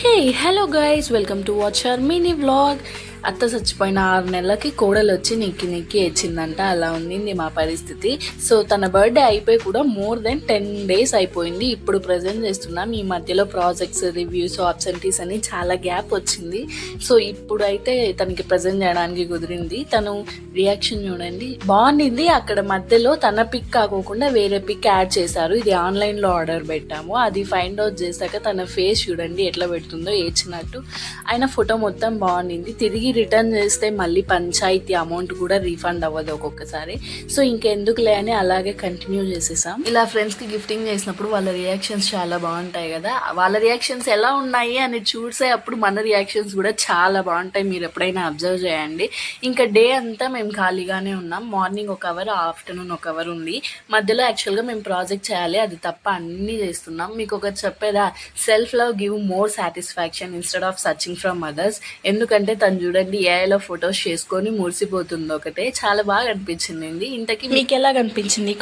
Hey hello guys, welcome to watch hour mini vlog. అత్త చచ్చిపోయిన 6 నెలలకి కోడలు వచ్చి నెక్కి నెక్కి ఏడ్చిందంట. అలా ఉంది మా పరిస్థితి. సో తన బర్త్డే అయిపోయి కూడా మోర్ దెన్ 10 days అయిపోయింది. ఇప్పుడు ప్రజెంట్ చేస్తున్నాం. ఈ మధ్యలో ప్రాజెక్ట్స్, రివ్యూస్, ఆబ్సెంటీస్ అని చాలా గ్యాప్ వచ్చింది. సో ఇప్పుడు అయితే తనకి ప్రజెంట్ చేయడానికి కుదిరింది. తను రియాక్షన్ చూడండి, బాగుండింది. అక్కడ మధ్యలో తన పిక్ కాకోకుండా వేరే పిక్ యాడ్ చేశారు. ఇది ఆన్లైన్లో ఆర్డర్ పెట్టాము. అది ఫైండ్ అవుట్ చేశాక తన ఫేస్ చూడండి ఎట్లా పెడుతుందో ఏడ్చినట్టు. ఆయన ఫోటో మొత్తం బాగుండింది. తిరిగి రిటర్న్ చేస్తే మళ్ళీ పంచాయతీ అమౌంట్ కూడా రీఫండ్ అవ్వదు ఒక్కొక్కసారి. సో ఇంకెందుకులే అని అలాగే కంటిన్యూ చేసేసాం. ఇలా ఫ్రెండ్స్కి గిఫ్టింగ్ చేసినప్పుడు వాళ్ళ రియాక్షన్స్ చాలా బాగుంటాయి కదా. వాళ్ళ రియాక్షన్స్ ఎలా ఉన్నాయి అని చూసే అప్పుడు మన రియాక్షన్స్ కూడా చాలా బాగుంటాయి. మీరు ఎప్పుడైనా అబ్జర్వ్ చేయండి. ఇంకా డే అంతా మేము ఖాళీగానే ఉన్నాం. మార్నింగ్ 1 hour, ఆఫ్టర్నూన్ 1 hour ఉంది. మధ్యలో యాక్చువల్గా మేము ప్రాజెక్ట్ చేయాలి, అది తప్ప అన్నీ చేస్తున్నాం. మీకు ఒకటి చెప్పేదా, self love give more satisfaction instead of searching from others. ఎందుకంటే తను చూడండి ఏఐలో ఫొటోస్ చేసుకొని మురిసిపోతుంది ఒకటే. చాలా బాగా అనిపించింది. ఇంతకీ మీకు ఎలా కనిపించింది?